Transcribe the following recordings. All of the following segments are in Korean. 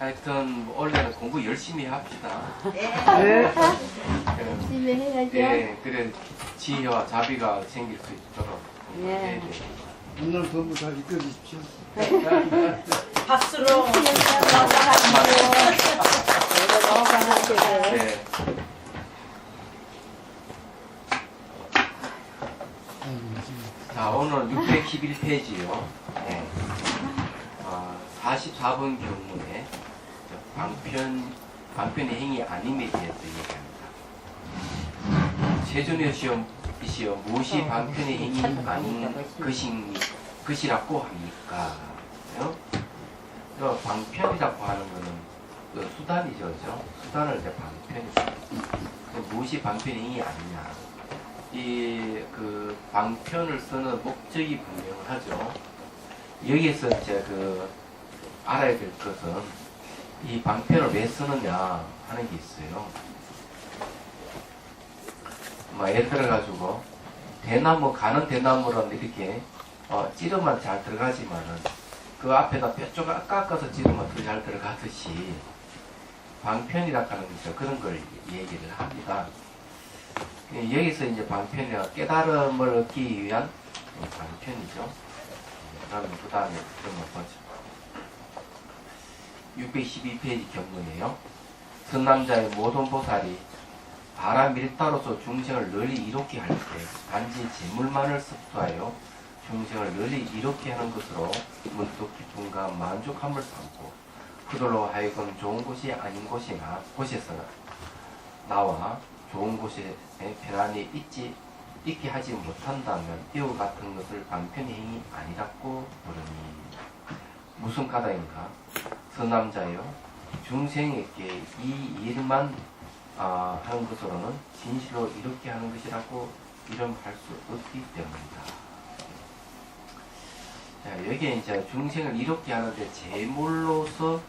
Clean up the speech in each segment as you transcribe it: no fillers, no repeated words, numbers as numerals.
하여튼 원래는 공부 열심히 합시다. 네. 열심히 해야죠. 예, 그래 지혜와 자비가 생길 수 있도록 예. 공부해야 돼. 오늘 전부 다 이끌어주십시오. 박수로 네. 자, 오늘 611페이지요. 네. 44번 경문에 방편의 행위 아님에 대해서 얘기합니다. 세존의 시험 무엇이 방편의 행위 아닌 것이라고 합니까? 방편이라고 하는 거는 그 수단이죠, 그죠? 수단을 이제 방편이죠. 무엇이 방편의 행위 아니냐? 그 방편을 쓰는 목적이 분명하죠. 여기에서 이제 알아야 될 것은 이 방편을 왜 쓰느냐 하는 게 있어요. 예를 들어가지고 가는 대나무는 이렇게 찌르면 잘 들어가지만은 그 앞에다 뼈쪽 깎아서 찌르면 더 잘 들어가듯이 방편이라고 하는 거죠. 그런 걸 얘기를 합니다. 여기서 이제 방편이야 깨달음을 얻기 위한 방편이죠. 그러면 그 다음에 좀 보죠. 612페이지 경문이에요. 선남자의 모든 보살이 바라밀다로서 중생을 널리 이롭게 할 때 단지 재물만을 습수하여 중생을 널리 이롭게 하는 것으로 문득 기쁨과 만족함을 삼고 그들로 하여금 좋은 곳이 아닌 곳에서 나와 좋은 곳에 편안히 있게 하지 못한다면 이와 같은 것을 방편의 행위 아니라고 부르니 무슨 까닭인가? 선남자여 중생에게 이 일만 하는 것으로는 진실로 이렇게 하는 것이라고 이름할 수 없기 때문이다. 자, 여기에 이제 중생을 이렇게 하는데 제물로서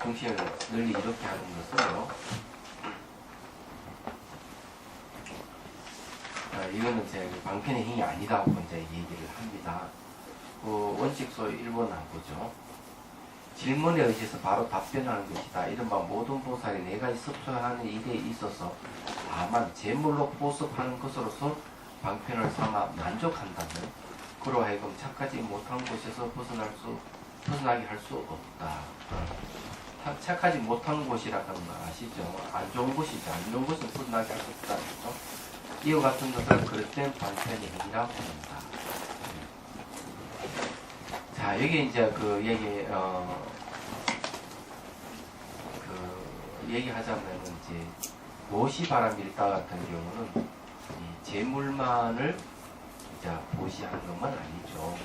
중생을 널리 이렇게 하는 것은요. 이거는 이제 방편의 행위 아니다고 이제 얘기를 합니다. 원칙서 1번 안 보죠. 질문에 의해서 바로 답변하는 것이다. 이른바 모든 보살이 내가 습수하는 일에 있어서 다만 제물로 보습하는 것으로서 방편을 삼아 만족한다면 그로 하여금 착하지 못한 곳에서 벗어나게 할 수 없다. 착하지 못한 곳이라는 거 아시죠? 안 좋은 곳이죠. 안 좋은 곳은 벗어나게 할 수 없다. 그렇죠? 이와 같은 것을 그릇된 방편의 행위라고 합니다. 자, 여기 이제 얘기하자면 이제 무엇이 바람일까 같은 경우는 이 재물만을 이제 보시하는 것만 아니죠.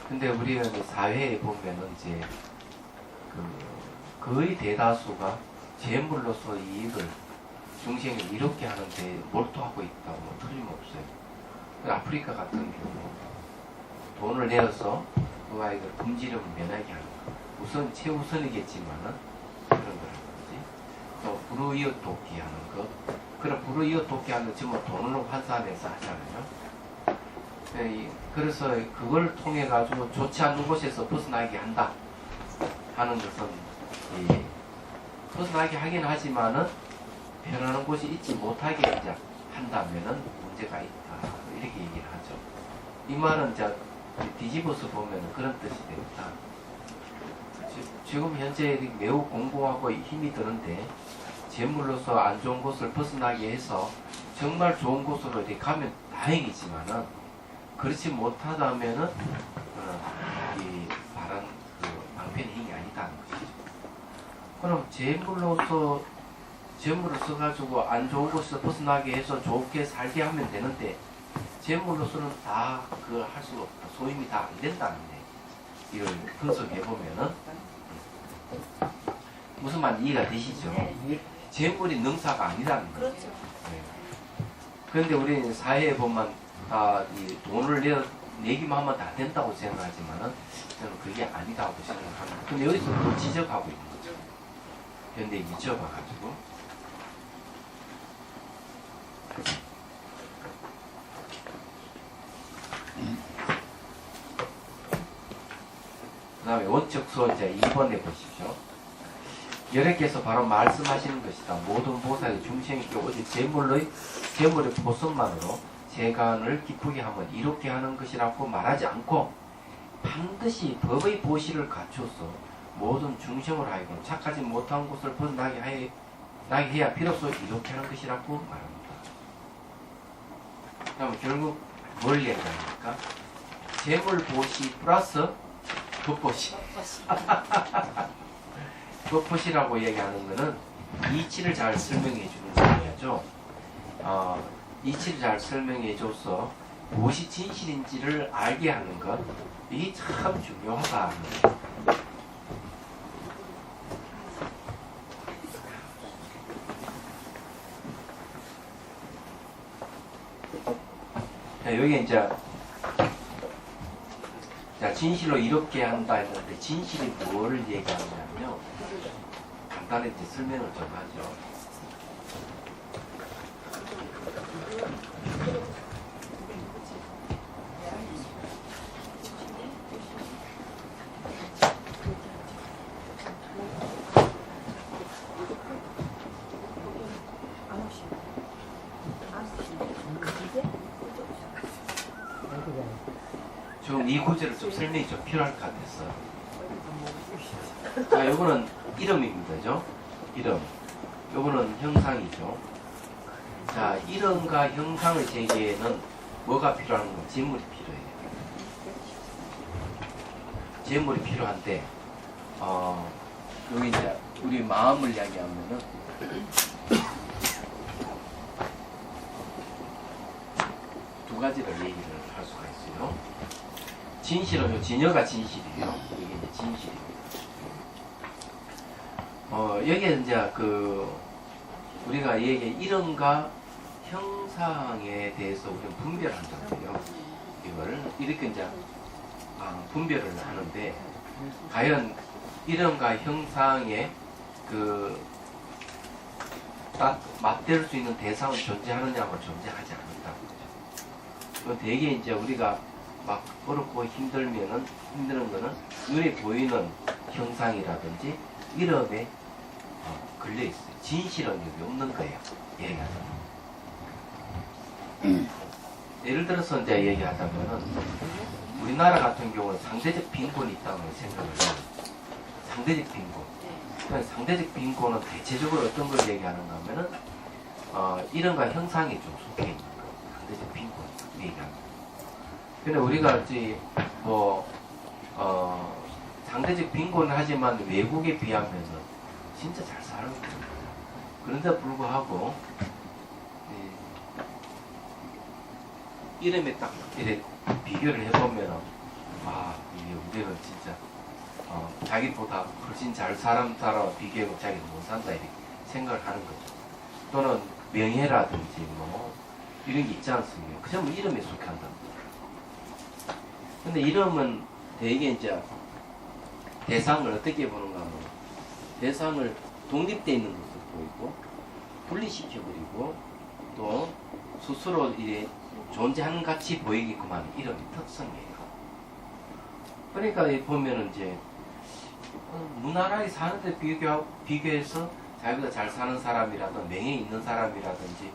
근데 우리가 사회에 보면은 이제 거의 대다수가 재물로서 이익을 중생을 이롭게 하는데 몰두하고 있다고 틀림없어요. 아프리카 같은 경우 돈을 내어서 그 아이들 굶주림을 면하게 하는 거. 우선 최우선이겠지만은 그런 걸 하든지 또 불우이웃 돕기 하는 것. 그런 불우이웃 돕기 하는 거 전부 돈으로 환산해서 하잖아요. 그래서 그걸 통해 가지고 좋지 않은 곳에서 벗어나게 한다 하는 것은 벗어나게 하긴 하지만은 변하는 곳이 있지 못하게 이제 한다면은 문제가 있다 이렇게 얘기를 하죠. 이 말은 이제 뒤집어서 보면 그런 뜻이 됩니다. 지금 현재 매우 공고하고 힘이 드는데 재물로서 안 좋은 곳을 벗어나게 해서 정말 좋은 곳으로 이렇게 가면 다행이지만은 그렇지 못하다면은 이 바란 방편의 행위 아니다는 것이죠. 그럼 재물을 써가지고 안 좋은 곳에서 벗어나게 해서 좋게 살게 하면 되는데 재물로서는 다 그걸 할 수가 없다. 소임이 다 안 된다는 데 이걸 분석해보면은 무슨 말 이해가 되시죠? 재물이 능사가 아니라는 거죠. 그렇죠. 그런데 우리 사회에 보면 이 돈을 내기만 하면 다 된다고 생각하지만은 저는 그게 아니라고 생각합니다. 근데 여기서 또 지적하고 있는 거죠. 현대에 미쳐봐가지고. 그 다음에 원칙서 이제 2번에 보십시오. 여래께서 바로 말씀하시는 것이다. 모든 보살이 중생에게 오직 재물의 보습만으로 재간을 기쁘게 하면 이롭게 하는 것이라고 말하지 않고 반드시 법의 보시를 갖춰서 모든 중생을 하여금 착하지 못한 곳을 벗어나게 해야 비로소 이롭게 하는 것이라고 말합니다. 그럼 결국 뭘 얘기합니까? 재물 보시 플러스 법보시. 법보시라고 얘기하는 것은 이치를 잘 설명해 주는 거죠. 이치를 잘 설명해 줘서 무엇이 진실인지를 알게 하는 것, 이게 참 중요하다. 자, 여기 이제 자, 진실로 이렇게 한다 했는데 진실이 뭐를 얘기하느냐면요. 간단히 이제 설명을 좀 하죠. 좀 이 구절을 좀 설명이 좀 필요할 것 같았어. 자, 요거는 이름입니다. 죠? 이름. 요거는 형상이죠. 자, 이름과 형상의 세계에는 뭐가 필요한 건 재물이 필요해요. 재물이 필요한데, 여기 이제 우리 마음을 이야기하면은, 두 가지를 얘기를 할 수가 있어요. 진실은 진여가 진실이에요. 이게 이제 진실입니다. 여기에 이제 우리가 얘기 이름과 형상에 대해서 우리는 분별한다고요. 이걸 이렇게 이제 분별을 하는데 과연 이름과 형상에 딱 맞댈 수 있는 대상은 존재하느냐면 존재하지 않는다. 이건 되게 이제 우리가 막 어렵고 힘든 거는 눈에 보이는 형상이라든지 이름에 걸려있어요. 진실은 여기 없는 거예요. 얘기하자면. 예를 들어서 이제 얘기하자면은 우리나라 같은 경우는 상대적 빈곤이 있다고 생각을 해요. 상대적 빈곤. 그러니까 상대적 빈곤은 대체적으로 어떤 걸 얘기하는가 하면은 이름과 형상이 좀 속해 있는 거. 상대적 빈곤 얘기합니다. 근데 우리가 이제 상대적 빈곤을 하지만 외국에 비하면은 진짜 잘 살고 있습니다. 그런데 불구하고 이름에 딱 이렇게 비교를 해보면은 이게 우리는 진짜 자기보다 훨씬 잘 사람 비교하고 자기는 못 산다 이렇게 생각을 하는 거죠. 또는 명예라든지 뭐 이런 게 있지 않습니까? 그 전부 이름에 속한답니다. 근데 이름은 되게 이제 대상을 어떻게 보는가 하면 대상을 독립되어 있는 것으로 보이고 분리시켜버리고 또 스스로 이래 존재하는 같이 보이게끔 하는 이름의 특성이에요. 그러니까 보면은 이제 무난하게 사는데 비교해서 자기보다 잘 사는 사람이라든지 명예 있는 사람이라든지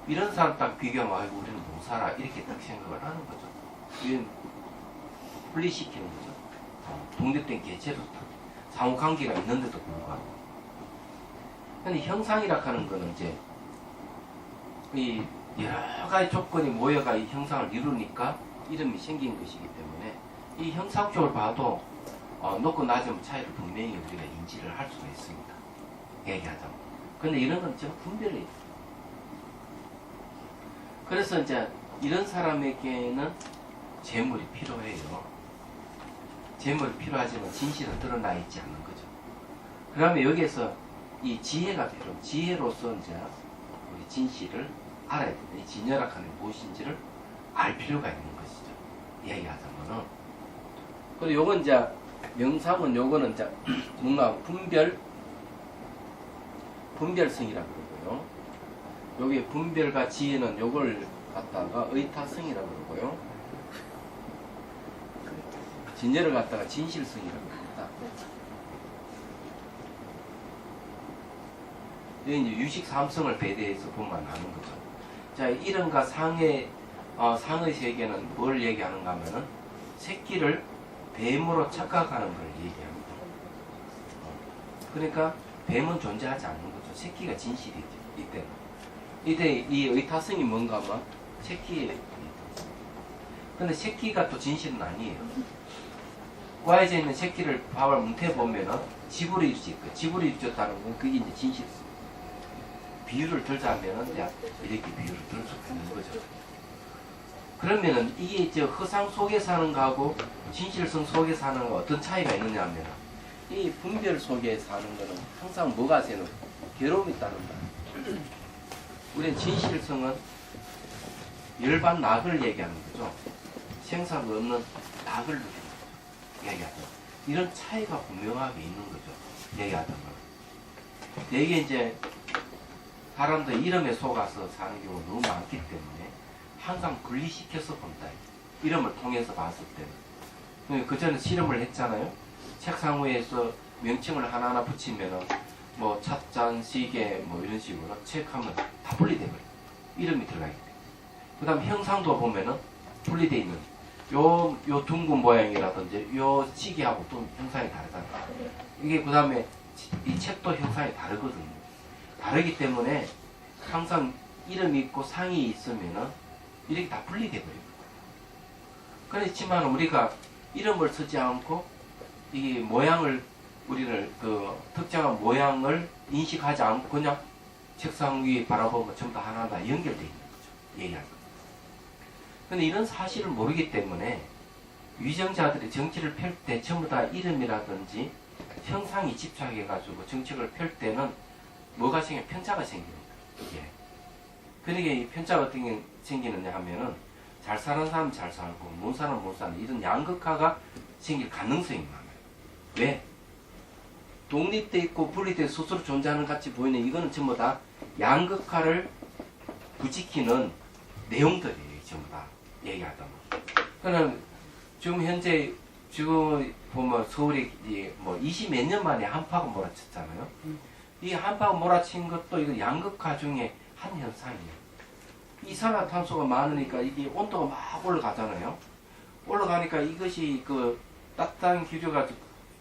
이런 사람 딱 비교하면 아이고 우리는 못 살아 이렇게 딱 생각을 하는 거죠. 이건 분리시키는 거죠. 독립된 개체로 상호관계가 있는데도 불구하고. 근데 형상이라 하는 거는 이제 이 여러 가지 조건이 모여가 이 형상을 이루니까 이름이 생긴 것이기 때문에 이 형상적으로 봐도 높고 낮은 차이를 분명히 우리가 인지를 할 수가 있습니다. 얘기하자면. 근데 이런 건 좀 분별이 있어요. 그래서 이제 이런 사람에게는 재물이 필요해요. 재물이 필요하지만 진실은 드러나 있지 않는 거죠. 그러면 여기에서 이 지혜가 필요해요. 지혜로서 이제 우리 진실을 알아야 됩니다. 이 진여락하는 무엇인지를 알 필요가 있는 것이죠. 얘기하자면은. 그리고 요건 이제 명상은 요거는 이제 뭔가 분별성이라고 그러고요. 여기 분별과 지혜는 요걸 갖다가 의타성이라고 그러고요. 진열을 갖다가 진실성이라고 합니다. 이게 이제 유식 삼성을 배대해서 보면 아는 거죠. 자, 이름과 상의 세계는 뭘 얘기하는가 하면은 새끼를 뱀으로 착각하는 걸 얘기합니다. 그러니까 뱀은 존재하지 않는 거죠. 새끼가 진실이죠. 이때는. 이때 이 의타성이 뭔가 하면 새끼의 근데 새끼가 또 진실은 아니에요. 과에서 있는 새끼를 밥을 뭉태보면은 지불이 있고 지불이 있었다는 건 그게 이제 진실성. 비유를 들자면은 이렇게 비유를 들 수 있는 거죠. 그러면은 이게 이제 허상 속에 사는 거하고 진실성 속에 사는 거 어떤 차이가 있느냐 하면 이 분별 속에 사는 거는 항상 뭐가 되는 괴로움이 있다는 거야. 우리는 진실성은 열반 낙을 얘기하는 거죠. 생사가 없는 낙을 얘기하죠. 이런 차이가 분명하게 있는 거죠. 얘기하던 거. 이게 이제 사람들 이름에 속아서 사는 경우가 너무 많기 때문에 항상 분리시켜서 본다. 이름을 통해서 봤을 때는. 그 전에 실험을 했잖아요. 책상 위에서 명칭을 하나하나 붙이면은 뭐 찻잔, 시계 뭐 이런 식으로 책하면 다 분리돼버려요. 이름이 들어가기 때문에. 그 다음 형상도 보면은 분리되어 있는 요 둥근 모양이라든지 요 시계하고 또 형상이 다르잖아요. 이게 그 다음에 이 책도 형상이 다르거든요. 다르기 때문에 항상 이름이 있고 상이 있으면은 이렇게 다 분리돼 버립니다. 그렇지만 우리가 이름을 쓰지 않고 이 모양을 우리를 그 특정한 모양을 인식하지 않고 그냥 책상 위에 바라보면 전부 다 하나하나 연결되어 있는 거죠. 얘기할 거. 근데 이런 사실을 모르기 때문에 위정자들이 정치를 펼 때 전부 다 이름이라든지 형상이 집착해가지고 정책을 펼 때는 뭐가 생겨? 편차가 생깁니다. 예. 그러니까 이 편차가 어떤 게 생기느냐 하면은 잘 사는 사람 잘 살고 못 사는 못 사는 이런 양극화가 생길 가능성이 많아요. 왜? 독립돼 있고 분리돼 스스로 존재하는 같이 보이는 이거는 전부 다 양극화를 부지키는 내용들이에요. 전부 다 얘기하다 보면. 그러면 지금 현재 지금 보면 서울이 뭐 20몇 년 만에 한파가 몰아쳤잖아요. 이 한파가 몰아친 것도 이거 양극화 중에 한 현상이에요. 이산화탄소가 많으니까 이게 온도가 막 올라가잖아요. 올라가니까 이것이 그 따뜻한 기류가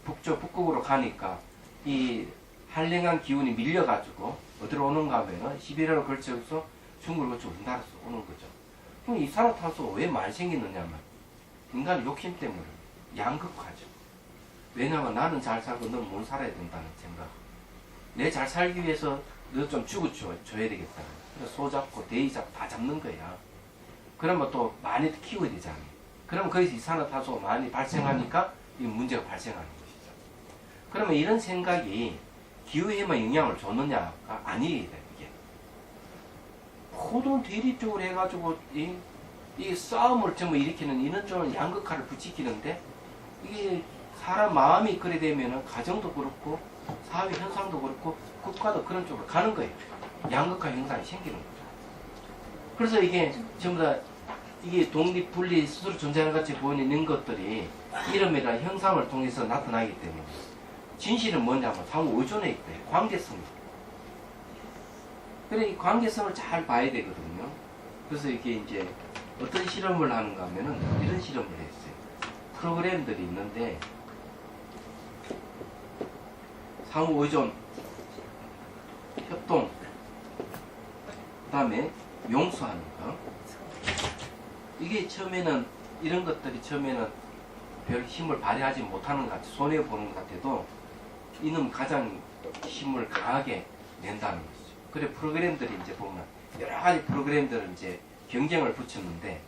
북극으로 가니까 이 한랭한 기운이 밀려가지고 어디로 오는가 하면은 시베리아로 걸쳐서 중국을 거쳐 우리나라로 오는 거죠. 그럼 이산화탄소가 왜 많이 생기느냐면 인간의 욕심 때문에 양극화죠. 왜냐하면 나는 잘 살고 너는 못 살아야 된다는 생각. 내 잘 살기 위해서 너 좀 죽어줘야 되겠다. 그래서 소 잡고 돼지 잡고 다 잡는 거야. 그러면 또 많이 키워야 되잖아. 그러면 거기서 이산화탄소가 많이 발생하니까 이 문제가 발생하는 것이죠. 그러면 이런 생각이 기후에만 영향을 줬느냐가 아니에요. 이게 모든 대립적으로 해가지고 이 싸움을 전부 일으키는 이런 쪽은 양극화를 부추기는데 이게 사람 마음이 그래 되면은 가정도 그렇고 사회 현상도 그렇고 국가도 그런 쪽으로 가는 거예요. 양극화 현상이 생기는 거죠. 그래서 이게 전부 다 이게 독립 분리 스스로 존재하는 같이 보이는 것들이 이름이나 형상을 통해서 나타나기 때문에 진실은 뭐냐면 상호 의존에 있대. 관계성이. 그래 이 관계성을 잘 봐야 되거든요. 그래서 이게 이제 어떤 실험을 하는가 하면은 이런 실험을 했어요. 프로그램들이 있는데 상호 의존, 협동, 그 다음에 용서하는 거. 이게 처음에는 이런 것들이 처음에는 별 힘을 발휘하지 못하는 것 같아 손해보는 것 같아도 이놈 가장 힘을 강하게 낸다는 것이죠. 그래 프로그램들이 이제 보면 여러 가지 프로그램들을 이제 경쟁을 붙였는데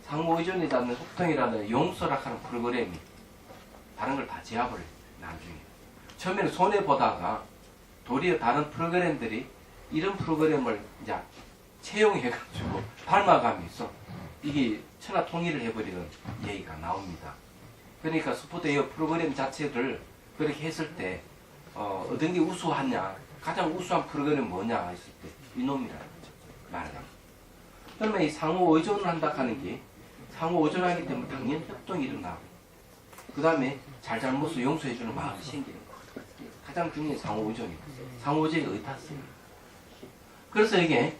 상호의존이라는 협동이라는 용서라 하는 프로그램이 다른 걸 다 제압을 나중에 처음에는 손해보다가 도리어 다른 프로그램들이 이런 프로그램을 이제 채용해가지고 닮아가면서 이게 천하 통일을 해버리는 얘기가 나옵니다. 그러니까 소프트웨어 프로그램 자체를 그렇게 했을 때 어떤 게 우수하냐 가장 우수한 프로그램이 뭐냐 했을 때 이놈이라는 거죠. 말하자면 그러면 이 상호 의존을 한다 하는 게 상호 의존하기 때문에 당연히 협동이 일어나고 그 다음에 잘잘못을 용서해주는 마음이 생기는 거. 가장 중요한 상호의존이고 상호의존이 의타성이에요. 그래서 이게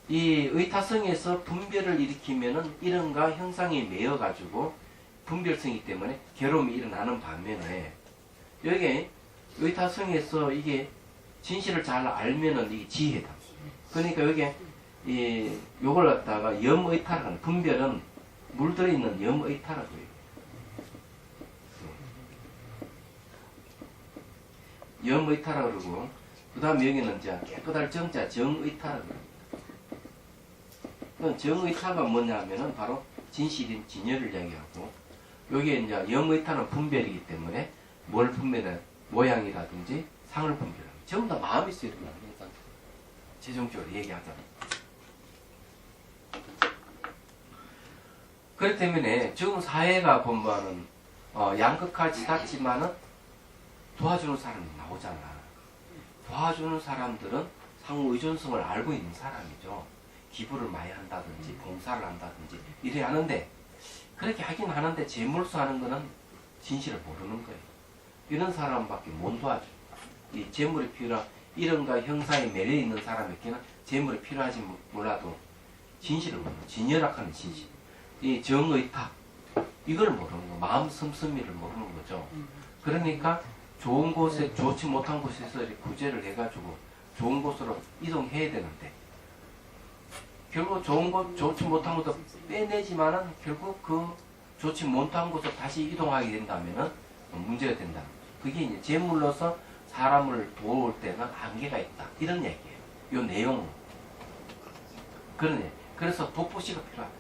이 의타성에서 분별을 일으키면은 이런가 형상이 매여가지고 분별성이기 때문에 괴로움이 일어나는 반면에 여기 의타성에서 이게 진실을 잘 알면은 이게 지혜다. 그러니까 여기 이 요걸 갖다가 염의타라고 하는 분별은 물들어 있는 염의타라고 해요. 염의타라고 그러고 그 다음에 여기는 이제 깨끗할 정자 정의타라고 그래요. 정의타가 뭐냐 하면은 바로 진실인 진열을 이야기하고 여기에 이제 염의타는 분별이기 때문에 뭘 분별해? 모양이라든지 상을 분별합니다. 전부 다 마음이 있어야 됩니다. 최종적으로 얘기하자면. 그렇기 때문에 지금 사회가 보면은 양극화지났지만은 도와주는 사람이 나오잖아. 도와주는 사람들은 상호 의존성을 알고 있는 사람이죠. 기부를 많이 한다든지 봉사를 한다든지 이래 하는데 그렇게 하긴 하는데 재물수 하는 거는 진실을 모르는 거예요. 이런 사람밖에 못 도와줘. 이 재물이 필요한 이런가 형상에 매려 있는 사람에게는 재물이 필요하지 몰라도 진실을 모르는 진열학하는 진실. 이 정의탁 이걸 모르는 거. 마음 씀씀이를 모르는 거죠. 그러니까 좋은 곳에 좋지 못한 곳에서 이렇게 구제를 해가지고 좋은 곳으로 이동해야 되는데 결국 좋은 곳 좋지 못한 곳도 빼내지만은 결국 그 좋지 못한 곳으로 다시 이동하게 된다면은 문제가 된다. 그게 이제 재물로서 사람을 도울 때는 한계가 있다. 이런 얘기예요. 이 내용. 그러네. 그래서 독보시가 필요하다.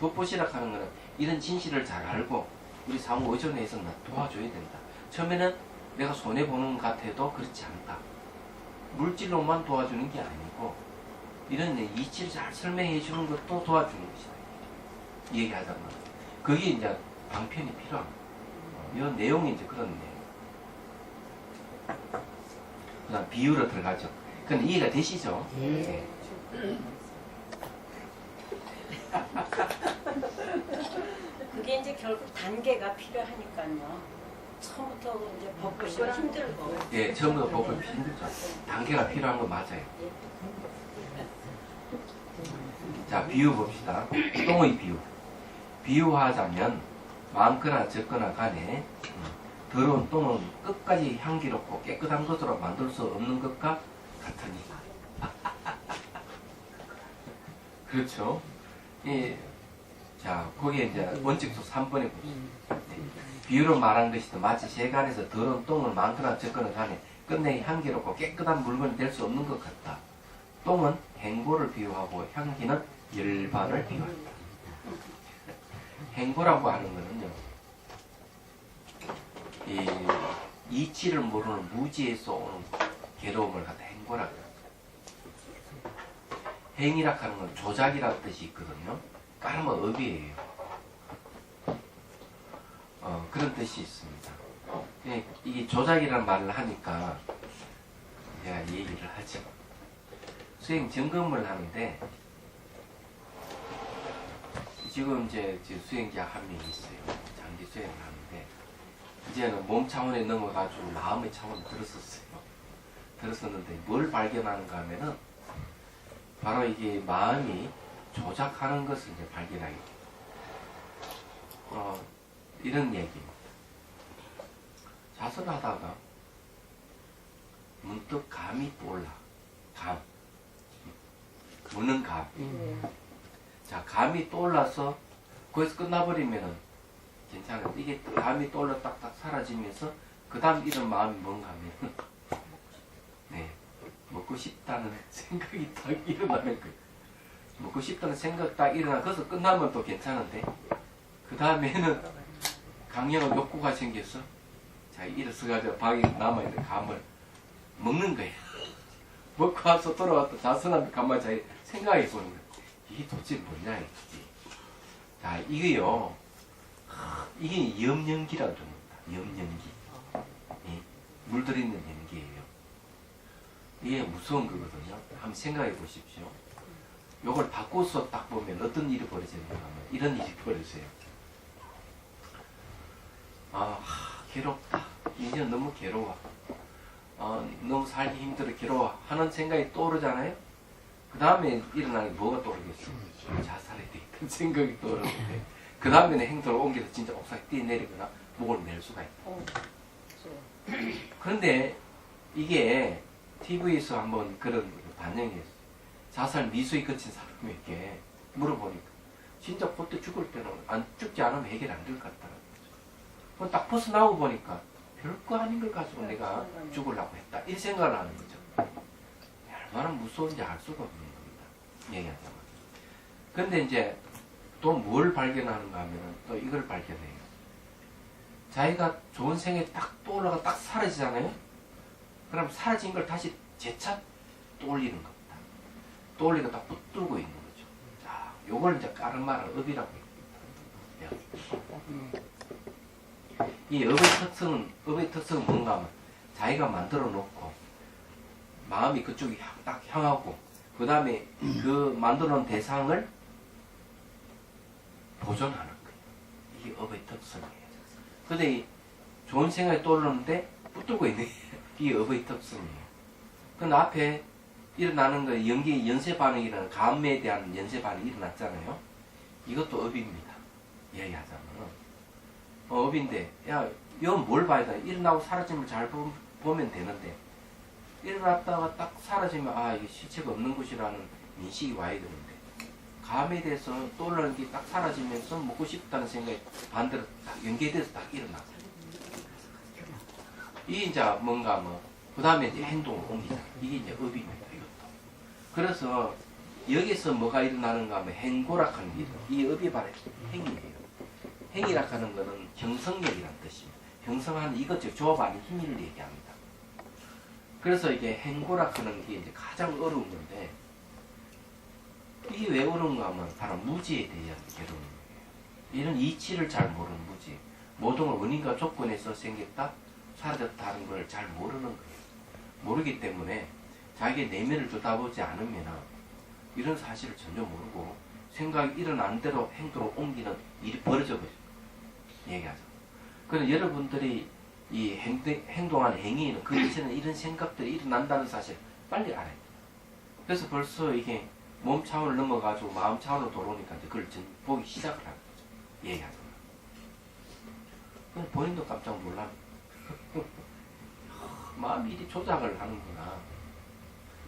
독보시라고 하는 거는 이런 진실을 잘 알고 우리 상호 의존에서 도와줘야 된다. 처음에는 내가 손해보는 것 같아도 그렇지 않다. 물질로만 도와주는 게 아니고 이런 이치를 잘 설명해 주는 것도 도와주는 것이다. 얘기하자면 그게 이제 방편이 필요한 거예요. 이 내용이 이제 그런 내용. 그 다음 비유로 들어가죠. 그건 이해가 되시죠? 네. 그게 이제 결국 단계가 필요하니까요. 처음부터 이제 법보시면 힘들고. 예, 처음부터 법을 힘들죠. 단계가 필요한 건 맞아요. 자, 비유 봅시다. 똥의 비유. 비유하자면 많거나 적거나 간에 더러운 똥은 끝까지 향기롭고 깨끗한 것으로 만들 수 없는 것과 같으니. 그렇죠? 예. 자, 거기에 이제 원칙도 3번에 봅시다. 비유로 말한 것이다. 마치 세간에서 더러운 똥을 많거나 적거나 간에 끝내 향기롭고 깨끗한 물건이 될 수 없는 것 같다. 똥은 행보를 비유하고 향기는 열반을 비유한다. 행보라고 하는 것은요, 이 이치를 모르는 무지에서 오는 괴로움을 갖다 행보라고 해요. 행이라 하는 건 조작이라는 뜻이 있거든요. 까르마 업이에요. 그런 뜻이 있습니다. 이게 조작이라는 말을 하니까 제가 얘기를 하죠. 수행 점검을 하는데 지금 이제 수행자 한 명이 있어요. 장기 수행을 하는데 이제는 몸 차원에 넘어가지고 마음의 차원에 들었었어요. 들었었는데 뭘 발견하는가 하면은 바로 이게 마음이 조작하는 것을 이제 발견하게 돼요. 이런 얘기입니다. 자수를 하다가 문득 감이 떠올라. 감. 무는 감. 자, 감이 떠올라서 거기서 끝나버리면은 괜찮아요. 이게 감이 떠올라 딱딱 사라지면서 그 다음 이런 마음이 뭔가 하면 네, 먹고 싶다는 생각이 딱 일어나는 거예요. 먹고 싶다는 생각 딱 일어나. 거기서 끝나면 또 괜찮은데 그 다음에는 강력한 욕구가 생겨서 자, 일어서가지고 방에 남아있는 감을 먹는 거예요. 먹고 와서 돌아왔다 자선하면 가만히 자기 생각해 보는 거예요. 이게 도대체 뭐냐 이거지. 자, 이게요, 이게 염연기라고 합니다. 염연기. 예, 물들어있는 연기예요. 이게 무서운 거거든요. 한번 생각해 보십시오. 요걸 바꿔서 딱 보면 어떤 일이 벌어지는가 하면 이런 일이 벌어져요. 괴롭다. 이제 너무 괴로워. 너무 살기 힘들어, 괴로워. 하는 생각이 떠오르잖아요? 그 다음에 일어나는 게 뭐가 떠오르겠어? 자살해야 되겠다는 생각이 떠오르는데, 그 다음에는 행동을 옮겨서 진짜 옥상에 뛰어내리거나 목을 낼 수가 있다. 그런데 이게 TV에서 한번 그런 반영이 했어요. 자살 미수에 그친 사람에게 물어보니까 진짜 그때 죽을 때는 안 죽지 않으면 해결 안 될 것 같다는 거죠. 그럼 딱 벗어나고 보니까 별거 아닌 걸 가지고 내가 죽으려고 했다. 이 생각을 하는 거죠. 얼마나 무서운지 알 수가 없는 겁니다. 얘기하자면. 근데 이제 또 뭘 발견하는가 하면 또 이걸 발견해요. 자기가 좋은 생각이 딱 떠올라가 딱 사라지잖아요? 그럼 사라진 걸 다시 재차 떠올리는 겁니다. 떠올리고 딱 붙들고 있는 거죠. 자, 요걸 이제 까르마라 업이라고 합니다. 이 업의 특성은 뭔가 하면 자기가 만들어 놓고 마음이 그쪽에 딱 향하고 그 다음에 그 만들어 놓은 대상을 보존하는 거예요. 이게 업의 특성이에요. 근데 이 좋은 생각이 떠오르는데 붙들고 있는 게 업의 특성이에요. 그 앞에 일어나는 거 연쇄 반응이라는 감매에 대한 연쇄 반응이 일어났잖아요. 이것도 업입니다. 얘기하자면 업인데 이건 뭘 봐야 돼? 일어나고 사라짐을 잘 보면 되는데 일어났다가 딱 사라지면 이게 실체가 없는 것이라는 인식이 와야 되는데 감에 대해서 떠오르는 게 딱 사라지면서 먹고 싶다는 생각이 반대로 딱 연계돼서 딱 일어나고 이게 이제 뭔가 그 다음에 이제 행동을 옮기자. 이게 이제 업입니다. 이것도. 그래서 여기서 뭐가 일어나는가 하면 행고락하는 게 이 업이 바로 행위예요. 행위락하는 거는 형성력이라는 뜻입니다. 형성하는 이것저것 조합 안에 힘을 얘기합니다. 그래서 이게 행고락하는 게 이제 가장 어려운 건데 이게 왜 어려운가 하면 바로 무지에 대한 괴로운 거예요. 이런 이치를 잘 모르는 무지. 모든 걸 원인과 조건에서 생겼다, 사라졌다는 걸 잘 모르는 거예요. 모르기 때문에 자기의 내면을 쳐다보지 않으면 이런 사실을 전혀 모르고 생각이 일어나는 대로 행동을 옮기는 일이 벌어져 버려요. 얘기하죠. 그래서 여러분들이 이 행동하는 행위는 그 이전에 이런 생각들이 일어난다는 사실 빨리 알아야 돼요. 그래서 벌써 이게 몸 차원을 넘어가지고 마음 차원으로 돌아오니까 이제 그걸 보기 시작을 하는 거죠. 얘기하죠. 그냥 본인도 깜짝 놀라. 마음이 이리 조작을 하는구나.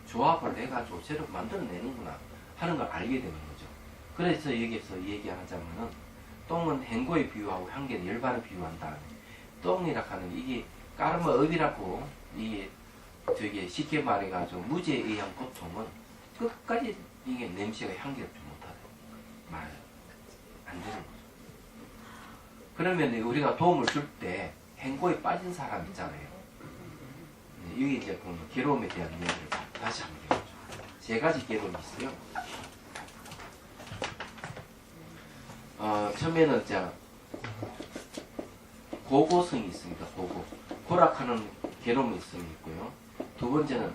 조합을 해가지고 새로 만들어내는구나 하는 걸 알게 되는 거죠. 그래서 여기에서 얘기하자면은 똥은 행고에 비유하고 향기는 열반에 비유한다. 똥이라 하는 이게 까르마 업이라고 이게 되게 쉽게 말해가지고 무지에 의한 고통은 끝까지 이게 냄새가 향기가 좀 못하대. 말 안 되는 거죠. 그러면 우리가 도움을 줄 때 행고에 빠진 사람 있잖아요. 여기 이제 그 괴로움에 대한 이야기를 다시 한번 해보죠. 3가지 괴로움이 있어요. 처음에는 고고성이 있습니다. 고락하는 괴로움이 있고요. 두 번째는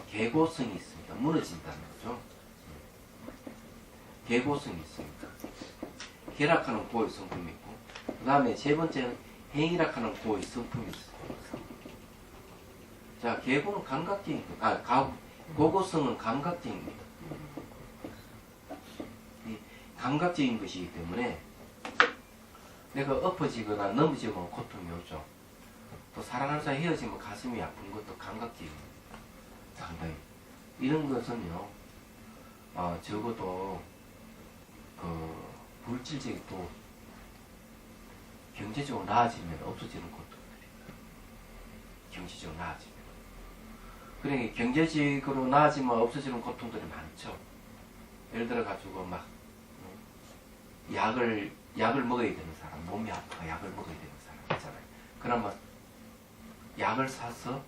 계고성이 있습니다. 무너진다는 거죠. 계고성이 있습니다. 계락하는 고의 성품이 있고, 그 다음에 세 번째는 행이락하는 고의 성품이 있습니다. 자, 계고는 감각적인 고고성은 감각적입니다. 감각적인 것이기 때문에 내가 엎어지거나 넘어지면 고통이 오죠. 또 사랑하는 사람 헤어지면 가슴이 아픈 것도 감각적입니다. 상당히. 이런 것은요, 적어도 물질적인 또 경제적으로 나아지면 없어지는 고통들입니다. 경제적으로 나아지면. 그러니까 경제적으로 나아지면 없어지는 고통들이 많죠. 예를 들어 가지고 약을 먹어야 되는 사람, 몸이 아파 약을 먹어야 되는 사람 있잖아요. 그러면 약을 사서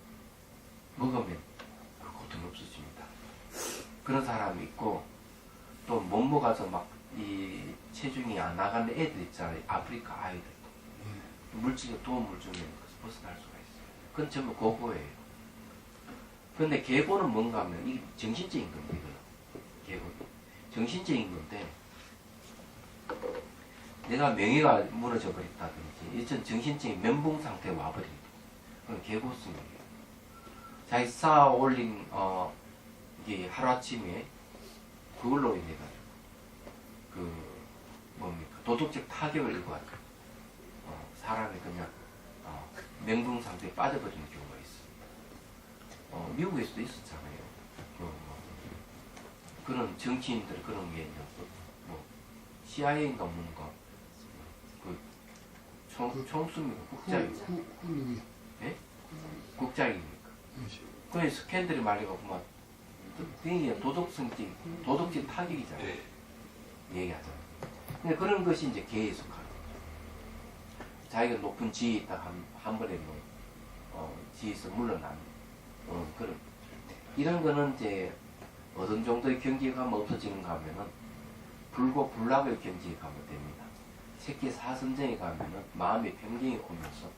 먹으면 그 고통이 없어집니다. 그런 사람이 있고, 또 못 먹어서 이 체중이 안 나가는 애들 있잖아요. 아프리카 아이들도. 물질적 도움을 주면 벗어날 수가 있어요. 그건 전부 고고예요. 근데 계고는 뭔가 하면 이게 정신적인 겁니다. 계고 정신적인 건데 내가 명예가 무너져 버렸다든지 일전 정신적인 멘붕 상태에 와버린다. 그건 개고성이에요. 자기 쌓아 올린 이게 하루아침에 그걸로 인해 그 뭡니까 도덕적 타격을 입어가지고 사람이 그냥 멘붕 상태에 빠져버리는 경우가 있어요. 미국에서도 있었잖아요. 그런 정치인들 그런 게 있는 뭐 CIA 넘는 거, 그 총수입니까? 국장입니까? 예? 국장입니까? 그 스캔들이 말려갖고 막 굉장히 도덕적 타격이잖아요. 얘기하잖아요. 근데 그런 것이 이제 개에 속하는 거죠. 자기가 높은 지위에 있다 한 번에 지위에서 물러나는 그런 이런 거는 이제 어떤 정도의 경계감이 없어지는가 하면은 불고 불락의 경지에 가면 됩니다. 새끼 사선정에 가면은 마음의 평정이 오면서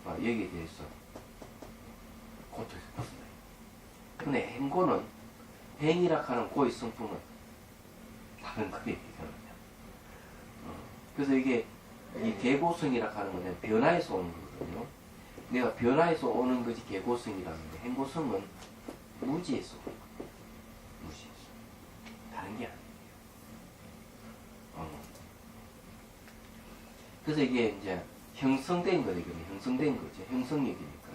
여기에 대해서 고통에서 벗어나요. 근데 행고는 행이라 하는 고의 성품은 다른 거에 비교하면 그래서 이게 이 개고성이라 하는 거는 변화에서 오는 거거든요. 내가 변화에서 오는 것이 개고성이라는데 행고성은 무지에서 오는 거예요. 무지에서. 다른 게 아니에요. 그래서 이게 이제 형성된 거거든요. 형성된 거죠. 형성력이니까.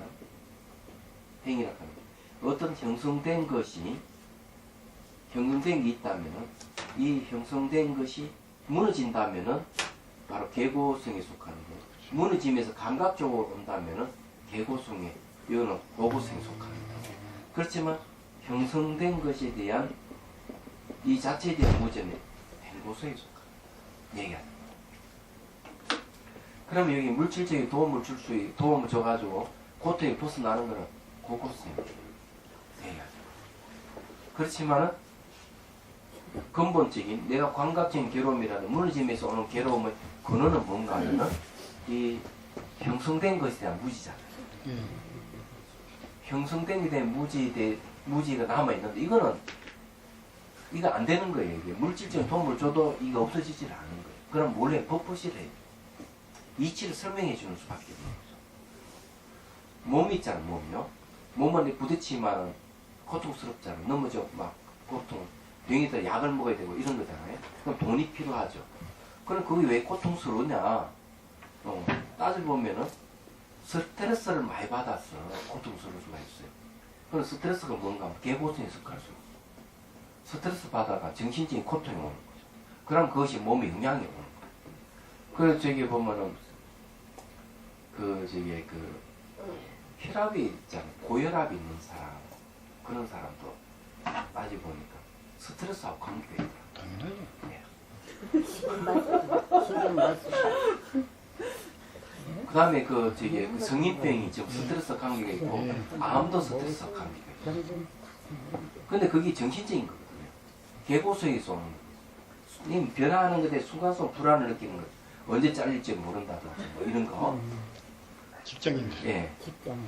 행이라 하는 거. 어떤 형성된 것이 형성된 게 있다면은 이 형성된 것이 무너진다면은 바로 개고성에 속하는 거예요. 무너지면서 감각적으로 온다면은 개고성에 이거는 로고성에 속하는 거예요. 그렇지만 형성된 것에 대한 이 자체에 대한 무죄는 행고성에 속하는 얘기하는 거예요. 그러면 여기 물질적인 도움을 줘가지고 고통이 벗어나는 거는 고고성에 얘기하죠. 그렇지만은 근본적인 내가 감각적인 괴로움이라는 무너짐에서 오는 괴로움의 근원은 뭔가 하면은 이 형성된 것에 대한 무지잖아요. 형성된 것에 대한 무지가 남아있는데 이거 안 되는 거예요. 이게 물질적인 도움을 줘도 이게 없어지질 않은 거예요. 그럼 원래 법부시를 해요. 이치를 설명해 주는 수밖에 없는 거죠. 몸이 있잖아요. 몸이요. 몸은 부딪히면 고통스럽잖아요. 넘어져 막 고통 병이다 약을 먹어야 되고 이런 거잖아요. 그럼 돈이 필요하죠. 그럼 그게 왜 고통스러우냐? 따져보면은 스트레스를 많이 받아서 고통스러울 수가 있어요. 그럼 스트레스가 뭔가? 개고통에 속할 수 있어요. 스트레스 받아가 정신적인 고통이 오는 거죠. 그럼 그것이 몸에 영향이 오는 거예요. 그래서 저기 보면은 혈압이 있잖아요. 고혈압이 있는 사람, 그런 사람도 따져보니까 스트레스하고 관계가 있다. 당연하죠. 네. 맞아. 그 다음에 성인병이 지금 스트레스 관계가 있고, 암도 스트레스 관계가 있고. 근데 그게 정신적인 거거든요. 개고성에서 오는 거예요. 이 변화하는 것에 순간적으로 불안을 느끼는 거. 언제 잘릴지 모른다든지 뭐 이런 거. 직장인들. 예. 직장.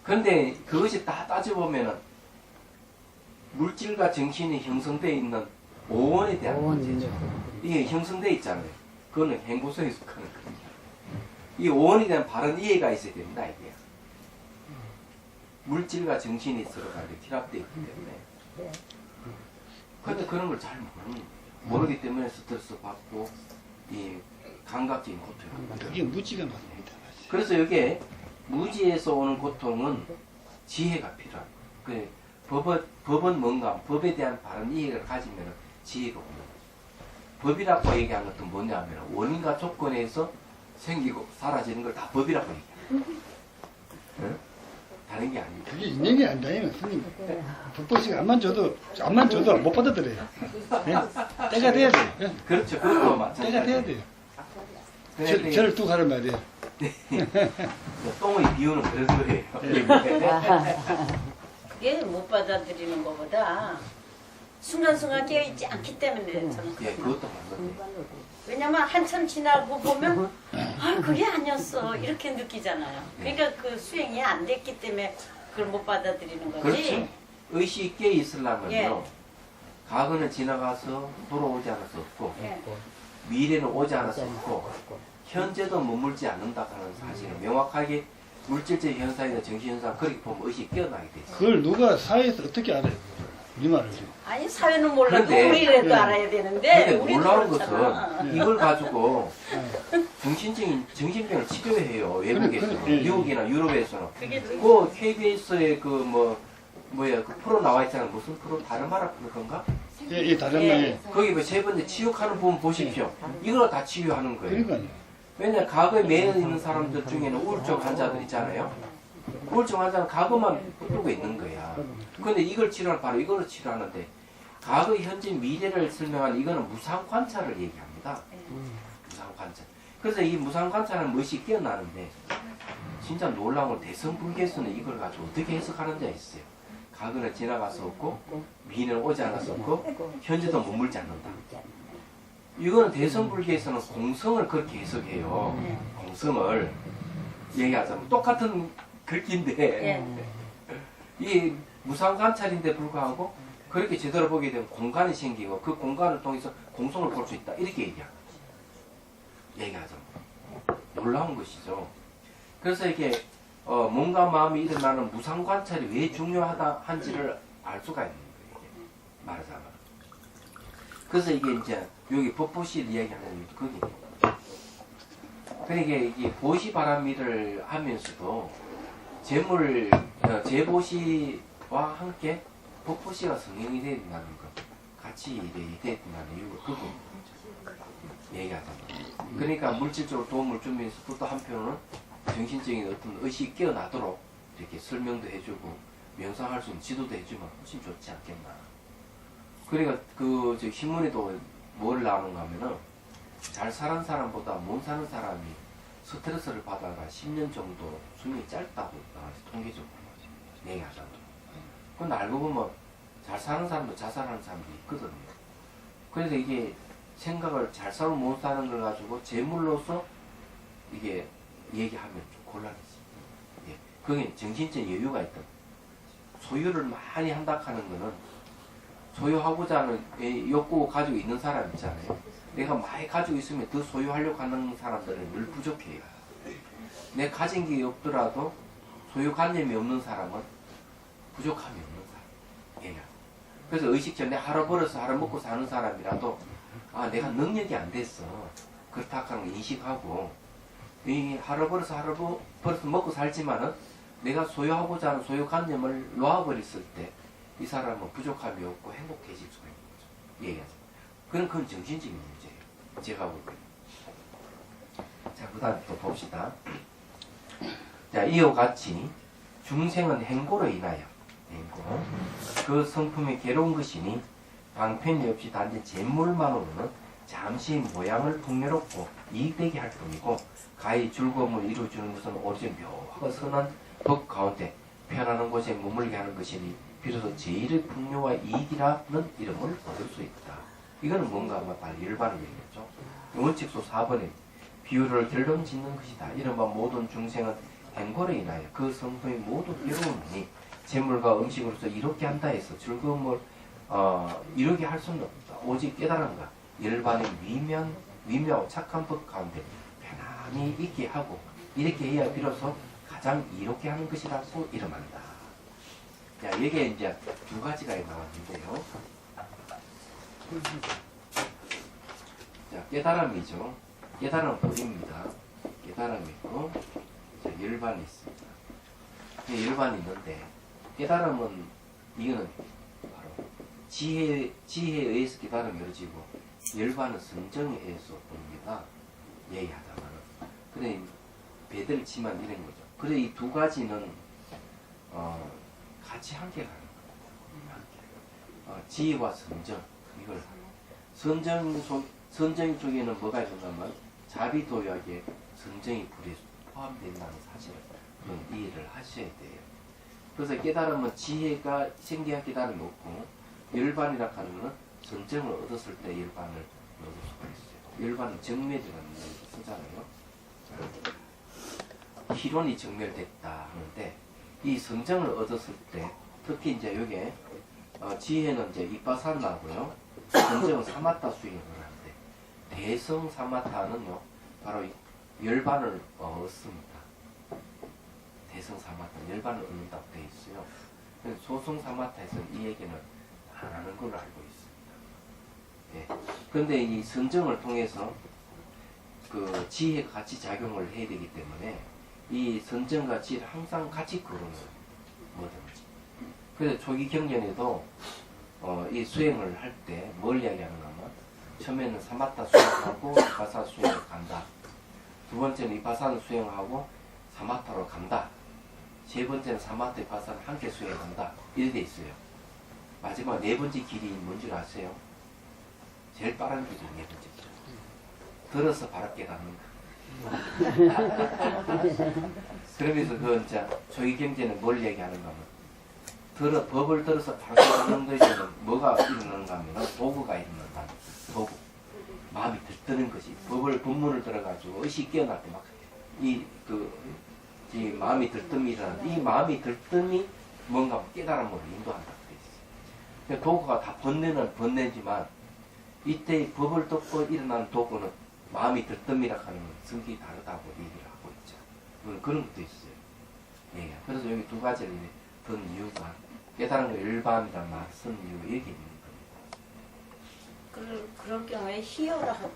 그런데 그것이 다 따져보면은 물질과 정신이 형성되어 있는 오원에 대한 문제죠. 이게 형성되어 있잖아요. 그거는 행고성에 속하는 겁니다. 이 오원에 대한 바른 이해가 있어야 됩니다. 이게. 물질과 정신이 서로가 이렇게 결합되어 있기 때문에. 그런데 그런 걸 잘 모르는 거예요. 모르기 때문에 스트레스 받고 이 감각적인 고통이 그게 무지가 맞습니다. 그래서 여기에 무지에서 오는 고통은 지혜가 필요합니다. 그 법은 뭔가 법에 대한 바른 이해를 가지면 지혜가 오는 거죠. 법이라고 얘기한 것은 뭐냐면 원인과 조건에서 생기고 사라지는 걸 다 법이라고 얘기해요. 응? 다른 게 아니에요. 그게 인연이 아니다요, 스님. 법보시가 암만 줘도 못 받아들여요. 때가 돼야 돼요. 그렇죠. 그것도 때가 마찬가지예요. 돼야 돼요. 그런데 저를 뚝 하란 말이에요. 똥의 비유는 그런 거예요. 그게 못 받아들이는 것보다 순간순간 깨어있지 않기 때문에 저는 예, 그것도 맞는 왜냐면 한참 지나고 보면 아 그게 아니었어 이렇게 느끼잖아요. 그러니까 그 수행이 안 됐기 때문에 그걸 못 받아들이는 거지. 그렇죠. 의식 있게 있으려면요. 예. 과거는 지나가서 돌아오지 않을 수 없고 예. 미래는 오지 않을 수 없고 현재도 머물지 않는다 하는 사실을 명확하게 물질적 현상이나 정신현상 그렇게 보면 의식이 깨어나게 돼 있어요. 그걸 누가 사회에서 어떻게 알아요? 이 말을. 아니 사회는 몰라도 그런데- 우리라도 네. 알아야 되는데 근데 우리도 놀라운 그렇잖아. 것은 이걸 가지고 정신병을 치료해요. 외국에서는. 그래, 예, 예. 미국이나 유럽에서는. 그게 그 KBS의 그 프로 나와 있잖아요. 무슨 프로? 다르마라 프로 건가? 예, 다른 예. 말에. 거기 뭐 세 번째 치유하는 부분 보십시오. 이걸 다 치유하는 거예요. 그러니까요. 왜냐면 과거에 매여 있는 사람들 중에는 우울증 환자들 있잖아요. 우울증 환자는 과거만 붙들고 있는 거야. 근데 이걸 치료하는 바로 이걸 치료하는데 과거, 현재, 미래를 설명하는 이거는 무상 관찰을 얘기합니다. 무상 관찰. 그래서 이 무상 관찰은 무엇이 깨어나는데 진짜 놀라운 건 대성불교에서는 이걸 가지고 어떻게 해석하는 자 있어요. 과거는 지나가서 없고 미래는 오지 않아서 없고 현재도 머물지 않는다. 이거는 대성불교에서는 공성을 그렇게 해석해요. 공성을 얘기하자면 똑같은 글귀인데 예. 이 무상관찰인데 불구하고 그렇게 제대로 보게 되면 공간이 생기고 그 공간을 통해서 공성을 볼 수 있다 이렇게 얘기하자면 놀라운 것이죠. 그래서 이게 몸과 마음이 일어나는 무상관찰이 왜 중요하다 한지를 알 수가 있는 거예요. 이게 말하자면. 그래서 이게 이제 여기 법보실 이야기하는 게 거기. 그러니까 이게 보시바람일을 하면서도 제보시와 함께 법보시가 성행이 되야 된다는 거. 같이 일해야 된다는 이유가 그거 얘기하자면. 그러니까 물질적으로 도움을 주면서 또 한편으로는 정신적인 어떤 의식이 깨어나도록 이렇게 설명도 해주고 명상할 수 있는 지도도 해주면 훨씬 좋지 않겠나. 그러니까 저 신문에도 뭘 나오는가 하면은 잘 사는 사람보다 못 사는 사람이 스트레스를 받아가 10년 정도 수명이 짧다고 나와서 통계적으로 얘기하잖아요. 근데 알고 보면 잘 사는 사람도 자살하는 사람도 있거든요. 그래서 이게 생각을 잘 살고 못 사는 걸 가지고 재물로서 이게 얘기하면 좀 곤란해집니다. 예. 그게 정신적 여유가 있다. 소유를 많이 한다 하는 거는 소유하고자 하는 욕구 가지고 있는 사람 있잖아요. 내가 많이 가지고 있으면 더 소유하려고 하는 사람들은 늘 부족해요. 내가 가진 게 없더라도 소유관념이 없는 사람은 부족함이 없는 사람. 예. 그래서 의식적으로 내가 하루 벌어서 하루 먹고 사는 사람이라도 내가 능력이 안 됐어. 그렇다 하는 걸 인식하고 이 하루 벌어서 먹고 살지만은 내가 소유하고자 하는 소유관념을 놓아버렸을 때 이 사람은 부족함이 없고 행복해질 수가 있는 거죠. 얘기하죠. 그건 정신적인 문제예요. 제가 볼 때는. 자, 그 다음에 또 봅시다. 자, 이와 같이 중생은 행고로 인하여 행고 그 성품이 괴로운 것이니 방편이 없이 단지 재물만으로는 잠시 모양을 풍요롭고 이익되게 할 뿐이고 가히 즐거움을 이루어주는 것은 오로지 묘하고 선한 법 가운데 편안한 곳에 머물게 하는 것이니 비로소 제일의 풍요와 이익이라는 이름을 얻을 수 있다. 이거는 뭔가 빨리 일반을 얘기했죠. 원칙소 4번에 비유를 결론 짓는 것이다. 이른바 모든 중생은 행고로 인하여 그 성품이 모두 괴로우니 재물과 음식으로서 이롭게 한다 해서 즐거움을 이루게 할 수는 없다. 오직 깨달음과 일반의 위묘하고 착한 법 가운데 편안히 있게 하고 이렇게 해야 비로소 가장 이롭게 하는 것이라고 이름한다. 자, 여기에 이제 두 가지가 나왔는데요. 자, 깨달음이죠. 깨달음은 법입니다. 깨달음이 있고, 자, 열반이 있습니다. 열반이 있는데, 깨달음은, 이거는 바로 지혜에 의해서 깨달음이 이루어지고, 열반은 성정에 의해서 옵니다. 얘기하자면. 그래, 배들을 치면 이런 거죠. 그래, 이 두 가지는, 같이 함께 가는 거예요. 지혜와 선정, 이걸 선정 쪽에는 뭐가 있는가 하면 자비도약에 선정이 불에 포함된다는 사실을 이해를 하셔야 돼요. 그래서 깨달음은 지혜가 생겨야 깨달음이 없고 열반이라 하는 것은 선정을 얻었을 때 열반을 얻을 수가 있어요. 열반은 정멸이라는 말을 쓰잖아요. 희론이 정멸됐다 하는데 이 선정을 얻었을 때 특히 이제 여기에 지혜는 이제 이빠산나고요. 선정은 사마타 수행을 하는데 대성 사마타는요 바로 이 열반을 얻습니다. 대성 사마타 열반을 얻는다고 되어 있어요. 그래서 소성 사마타에서 이 얘기는 안 하는 걸로 알고 있습니다. 예. 그런데 이 선정을 통해서 그 지혜가 같이 작용을 해야 되기 때문에 이 선정과 지혜를 항상 같이 거르는 뭐든지. 그래서 초기 경전에도 이 수행을 할 때 뭘 이야기하는가 하면 처음에는 사마타 수행하고 바사 수행을 간다. 두 번째는 이바사는 수행하고 사마타로 간다. 세 번째는 사마타 이바사는 함께 수행한다. 이렇게 돼 있어요. 마지막 네 번째 길이 뭔지 아세요? 제일 빠른 길이 네 번째죠. 들어서 바로 깨닫는 거. 그러면서 그 이제 초기 경제는 뭘 얘기하는가 하면 법을 들어서 바로 깨닫는 것에는 뭐가 일어나는가 하면 도구가 일어난다. 도구. 마음이 들뜨는 것이 법문을 들어가지고 의식이 깨어날 때 막 이 마음이 들뜸이 일어나는데 이 마음이 들뜸이 뭔가 깨달음으로 인도한다. 그래서 도구가 다 번뇌지만 이때 법을 듣고 일어난 도구는 마음이 들뜸이라 하는 성격이 다르다고 얘기를 하고 있죠. 그런 것도 있어요. 예. 그래서 여기 두 가지를 든 이유가 깨달은 거 일반이라는 말을 쓴 이유가 여기 있는 겁니다. 그럴 경우에 희열하고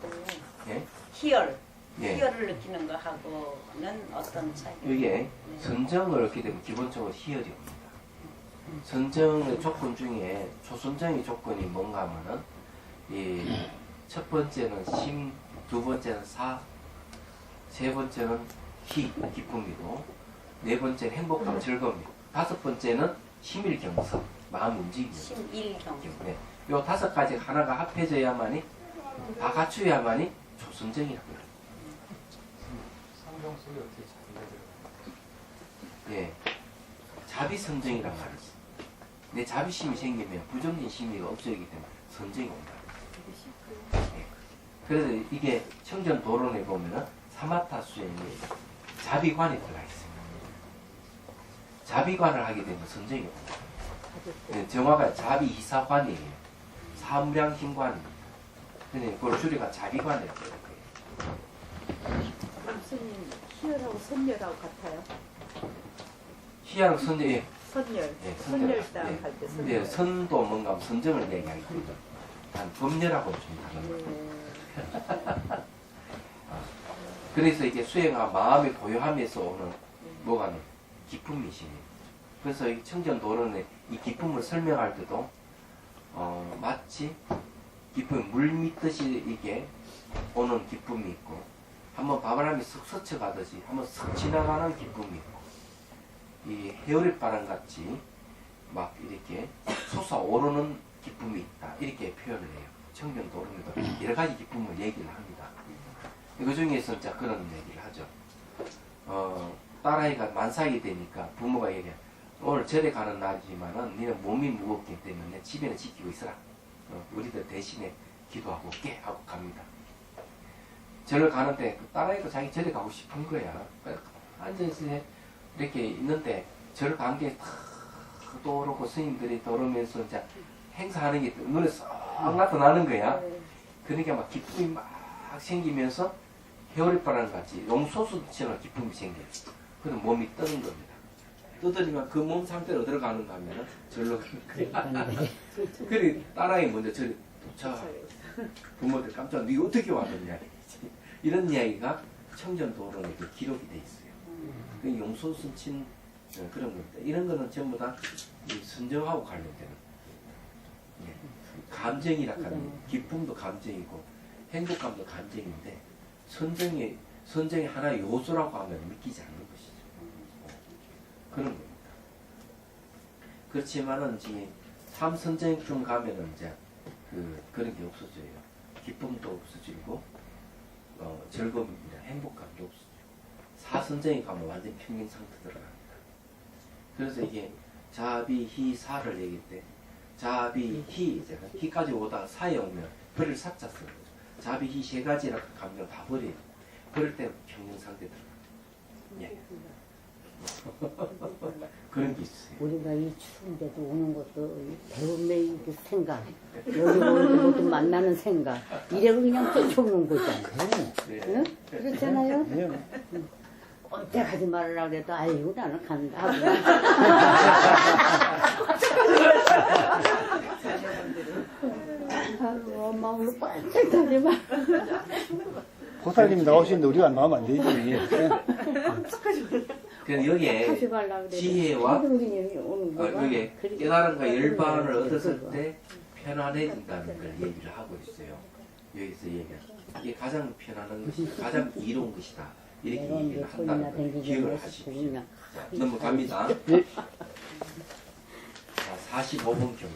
예? 희열. 예. 희열을 느끼는 거하고는 어떤 차이가? 이게 선정을 얻게 되면 기본적으로 희열이 옵니다. 선정의 조건 중에 초선정의 조건이 뭔가 하면은 첫 번째는 심, 두 번째는 사, 세 번째는 기쁨이고, 네 번째는 행복감, 즐거움이고, 다섯 번째는 심일경성, 마음 움직임. 심일경. 네. 요 다섯 가지 하나가 합해져야만이 다 갖추어야만이 초선정이라고 해요. 성경 속에 어떻게 자비가 들어가요? 예. 자비선정이란 말을 써요. 내 자비심이 생기면 부정적인 심리가 없어지기 때문에 선정이 온다. 예. 그래서 이게 청전 도론에 보면은 사마타 수행이 자비관에 들어가 있습니다. 자비관을 하게 되면 선정이 옵니다. 예, 정화가 자비이사관이에요. 사무량힘관입니다. 근데 그걸 줄여가 자비관에 들어가요. 선생님 희열하고 선열하고 같아요? 희하랑 선정, 예. 선열. 예, 선열당 예. 할 때 근데 선열. 선도 뭔가 하면 선정을 얘기하기 때문에 한 법렬하고 좀 다른 거예요. 그래서 이게 수행과 마음의 고요함에서 오는 뭐가 기쁨이시니. 그래서 이 청전도론의 이 기쁨을 설명할 때도 마치 기쁨이 물 믿듯이 이게 오는 기쁨이 있고 한번 바바람이 쓱 스쳐가듯이 한번 쓱 지나가는 기쁨이 있고 이 해오릿바람 같이 막 이렇게 솟아오르는 기쁨이 있다. 이렇게 표현을 해요. 청전도론에도 여러 가지 기쁨을 얘기를 합니다. 그 중에서 이제 그런 얘기를 하죠. 딸아이가 만삭이 되니까 부모가 얘기해. 오늘 절에 가는 날이지만은 니는 몸이 무겁기 때문에 집에는 지키고 있어라. 우리들 대신에 기도하고 깨 하고 갑니다. 절을 가는데 그 딸아이도 자기 절에 가고 싶은 거야. 앉아서 이렇게 있는데 절 간 게 떠오르고 스님들이 떠오르면서 이제 행사하는 게 눈에 쏙 나타나는 거야. 그러니까 막 기쁨이 막 생기면서 해오릿바람 같이 용소수처럼 기쁨이 생겨요. 그럼 몸이 뜨는 겁니다. 떠들이면 그 몸 상태로 들어가는가 하면 절로 가는 거야. 그래 딸아이 먼저 절에 도착. 부모들 깜짝 놀라. 이거 어떻게 왔느냐. 이런 이야기가 청전도론에 기록이 돼 있어요. 그 용소수친 그런 겁니다. 이런 거는 전부 다 선정하고 관련되는 감정이라 하는 기쁨도 감정이고 행복감도 감정인데 선정이 하나의 요소라고 하면 믿기지 않는 것이죠. 그런 겁니다. 그렇지만은 이제 삼선정쯤 가면은 이제 그런 게 없어져요. 기쁨도 없어지고 즐거움이나 행복감도 없어져요. 사선정이 가면 완전 평균 상태 들어갑니다. 그래서 이게 자비, 희, 사를 얘기할 때 자비, 희, 희까지 오다가 사에 오면 버릴 사자 쓰는 거죠. 자비, 희 세 가지라고 감정 다 버려요. 버릴 때 평균 상태 들어가요. 예. 그런 게 있어요. 우리가 이 추운데도 오는 것도 배움의 그 생각, 여기 오는 것도 만나는 생각, 이래고 그냥 쫓아오는 거잖아. 네. 응? 그렇잖아요? 네. 꼼짝하지 말으라 그래도 아이고 나는 간다 하고. 아이고 엄마 오늘 꼼짝하지 마. 보살님이 나오시는데 우리가 안 나오면 안 되지. 그래서 여기에 하지 말라 그래도 지혜와 하동진이 오는 거가 여기에 그래. 깨달음과 열반을 얻었을 때 편안해진다는 걸 얘기를 하고 있어요. 여기서 이게 가장 편안한 것이 가장 이로운 것이다. 이렇게 내가 얘기를 이제 손이나 한다는 걸 댕기지 기억을 않고 하십시오. 그냥 자, 넘어갑니다. 예. 자, 45분 경로.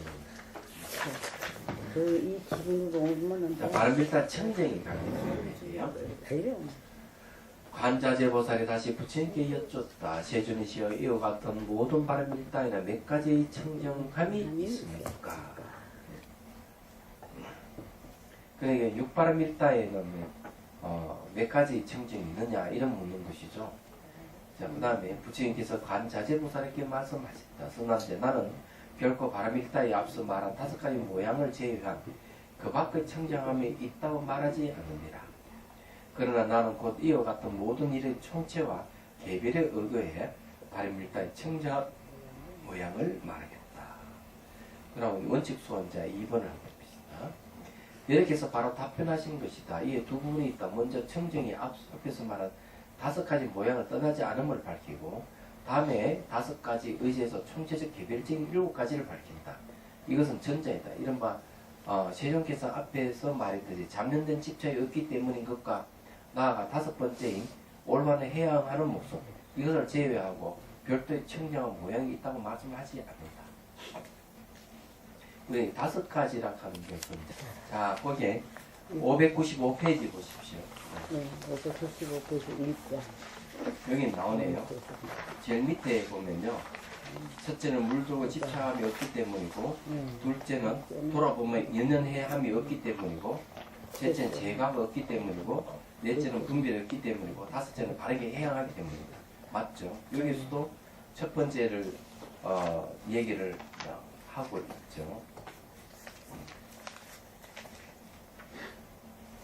그이 기분으로 오면은 자, 바람일단 청정이 가는 거예요. 그래요. 관자재보살이 다시 부처님께 여쭙다. 세존이시여 이와 같은 모든 바람일단이나 몇 가지의 청정함이 있습니까? 그러니까 육바람일단에는 몇 가지 청정이 있느냐 이런 묻는 것이죠. 자, 그 다음에 부처님께서 관자재보살에게 말씀하셨다. 선남제 나는 결코 바람일단에 앞서 말한 5가지 모양을 제외한 그 밖의 청정함이 있다고 말하지 않느니라. 그러나 나는 곧 이와 같은 모든 일의 총체와 개별에 의거해 바람일단의 청정 모양을 말하겠다. 그럼 원칙 수원자 2번을 해봅시다. 이렇게 해서 바로 답변하신 것이다. 이에 두 부분이 있다. 먼저 청정이 앞에서 말한 5가지 모양을 떠나지 않음을 밝히고 다음에 5가지 의지에서 총체적 개별적인 7가지를 밝힌다. 이것은 전자이다. 이른바 세종께서 앞에서 말했듯이 잡념된 집착이 없기 때문인 것과 나아가 5번째인 올바른 해양하는 목숨 이것을 제외하고 별도의 청정한 모양이 있다고 말씀하지 않는다. 우리 5가지라 하는 것은 자 거기에 595페이지 보십시오. 네, 595페이지 1번. 여기 나오네요. 제일 밑에 보면요. 첫째는 물들고 집착함이 없기 때문이고 둘째는 돌아보면 연연해함이 없기 때문이고 셋째는 제가가 없기 때문이고 넷째는 분별이 없기 때문이고 다섯째는 바르게 해양하기 때문입니다. 맞죠? 여기서도 첫 번째를 얘기를 하고 있죠.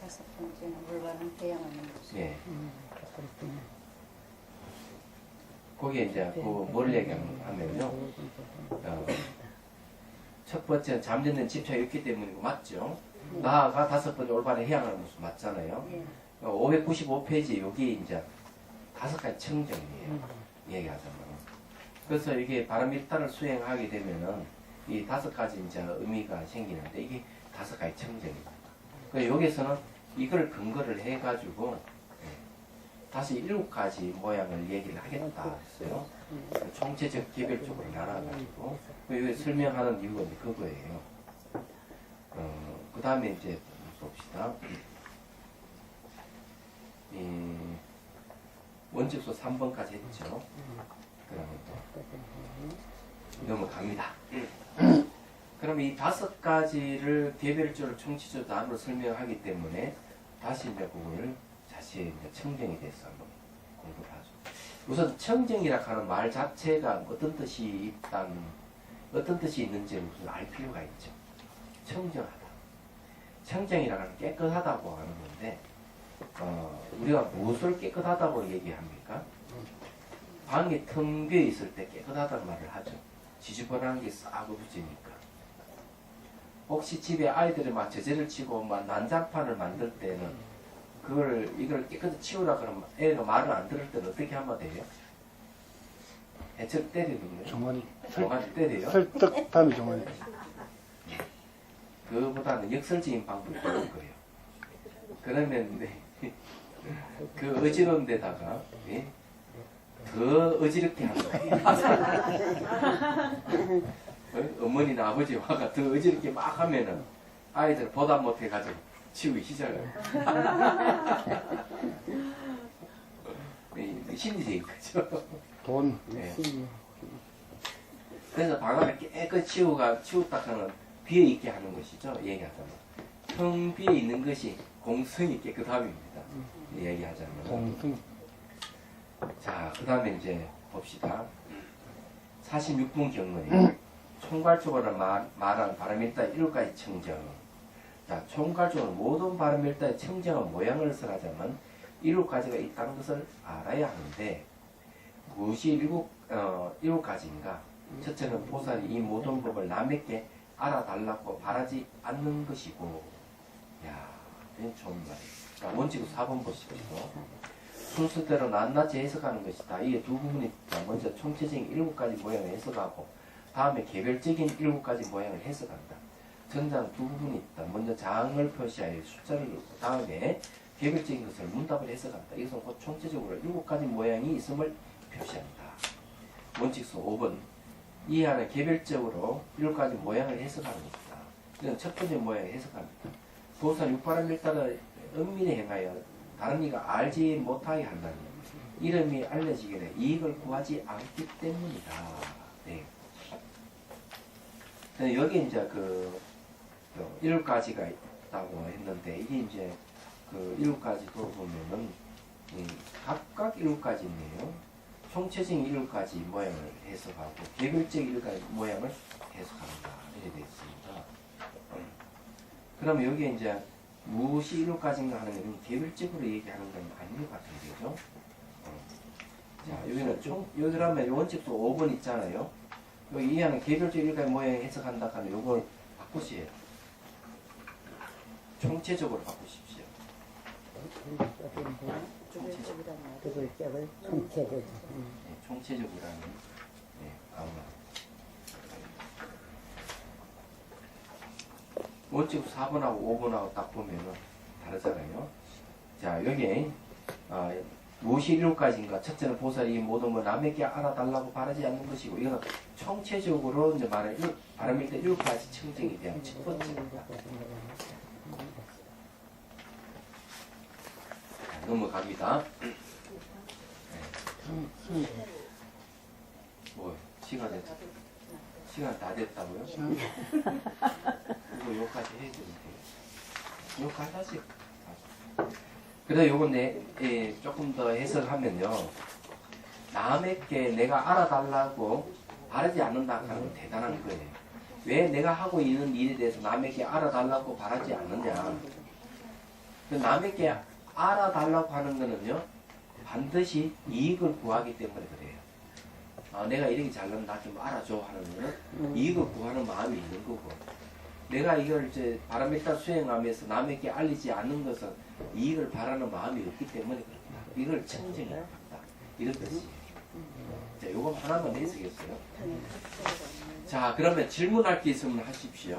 5번째는 올바른 해양하는 모습. 예. 그렇군요. 거기에 이제 그 뭐를 얘기하면요. 첫 번째는 잠재된 집착이 없기 때문이고 맞죠? 나아가 5번째 올바른 해양하는 모습 맞잖아요. 595페이지 여기 이제 5가지 청정이에요. 얘기하자면. 그래서 이게 바람일단을 수행하게 되면은 이 5가지 이제 의미가 생기는데 이게 5가지 청정입니다. 그래서 여기서는 이걸 근거를 해가지고 다시 7가지 모양을 얘기를 하겠다 했어요. 총체적 개별적으로 나눠가지고 여기 설명하는 이유가 이제 그거예요. 그 다음에 이제 봅시다. 원칙수 3번까지 했죠. 그러면 또 넘어갑니다. 그럼 이 5가지를 개별적으로 총체적 나눠 설명하기 때문에 다시 이제 그걸 자세히 이제 청정에 대해서 한번 공부를 하죠. 우선 청정이라 하는 말 자체가 어떤 뜻이 있는지를 우선 알 필요가 있죠. 청정하다. 청정이라는 건 깨끗하다고 하는 건데 우리가 무엇을 깨끗하다고 얘기합니까? 방이 텅 비어 있을 때 깨끗하다는 말을 하죠. 지저분한 게 싹 없으니까. 혹시 집에 아이들이 막 저재를 치고 막 난장판을 만들 때는 이걸 깨끗이 치우라 그러면 애가 말을 안 들을 때는 어떻게 하면 돼요? 애처럼 때리는 거예요. 종아리 때려요. 설득 다음에 종아리. 그거보다는 역설적인 방법이 있는 거예요. 그러면 그 어지러운 데다가 더 어지럽게 하는 거예요. 어머니나 아버지 화가 더 어지럽게 막 하면은 아이들 보다 못해가지고 치우기 시작해요. 심리적인 거죠. 돈. 네. 그래서 방안을 깨끗이 치웠다 하는 비어있게 하는 것이죠. 얘기하자면. 텅 비어있는 것이 공성이 깨끗함입니다. 얘기하자면. 공성. 자, 그 다음에 이제 봅시다. 46분 경문이에요. 총괄적으로 말하는 발음일단 1호까지 청정. 자, 총괄적으로 모든 발음일단의 청정한 모양을 설하자면 1호까지가 있다는 것을 알아야 하는데 무엇이 1호까지인가? 첫째는 보살이 이 모든 법을 남에게 알아달라고 바라지 않는 것이고, 야, 이건 좋은 말이에요. 자, 원칙 4번 보십시오. 순서대로 낱낱이 해석하는 것이다. 이게 두 부분이 있다. 먼저 총체적인 7가지 모양을 해석하고 다음에 개별적인 7가지 모양을 해석한다. 전자는 두 부분이 있다. 먼저 장을 표시하여 숫자를 넣고 다음에 개별적인 것을 문답을 해석한다. 이것은 곧 총체적으로 7가지 모양이 있음을 표시한다. 원칙수 5번 이해하는 개별적으로 7가지 모양을 해석하는 것이다. 이건 첫 번째 모양을 해석합니다. 보살 육바람일단을 은밀히 행하여 다른 이가 알지 못하게 한다는 이름이 알려지기에 이익을 구하지 않기 때문이다. 네. 여기 이제 그 1가지가 있다고 했는데 이게 이제 그 1가지도 보면은 각각 1가지 있네요. 총체적인 1가지 모양을 해석하고 개별적 1가지 모양을 해석한다. 이렇게 되어 있습니다. 그러면 여기 이제 무엇이 1호까지인가 하는 것은 개별적으로 얘기하는 건 아닌 것 같은데, 그죠? 자, 여기는 여기 그러면 원칙도 5번 있잖아요. 여기 이해하는 개별적 1가지 모양 해석한다 하면 이걸 바꾸세요. 총체적으로 바꾸십시오. 그걸 총체적으로. 네, 총체적이라는 아마 원칙 4번하고 5번하고 딱 보면은 다르잖아요. 자, 여기 무엇이 1호까지인가? 첫째는 보살이 이 모든 걸 남에게 알아달라고 바라지 않는 것이고, 이거는 총체적으로 이제 말하는 발음일 때 1호까지 청정에 대한 첫 번째입니다. 자, 넘어갑니다. 뭐 시간 다 됐다고요? 이거 요까지 해드릴게요. 요까지 하세요. 그래서 요건 조금 더 해석하면요. 남에게 내가 알아달라고 바라지 않는다 하는 건 대단한 거예요. 왜 내가 하고 있는 일에 대해서 남에게 알아달라고 바라지 않느냐. 남에게 알아달라고 하는 거는요. 반드시 이익을 구하기 때문에 그래요. 내가 이렇게 잘나면 나 좀 알아줘 하는 거는 이익을 구하는 마음이 있는 거고, 내가 이걸 이제 바람일단 수행하면서 남에게 알리지 않는 것은 이익을 바라는 마음이 없기 때문에 그렇다. 이걸 청정해야 한다. 이런 뜻이에요. 자, 요거 하나만 해석했어요. 자, 그러면 질문할 게 있으면 하십시오.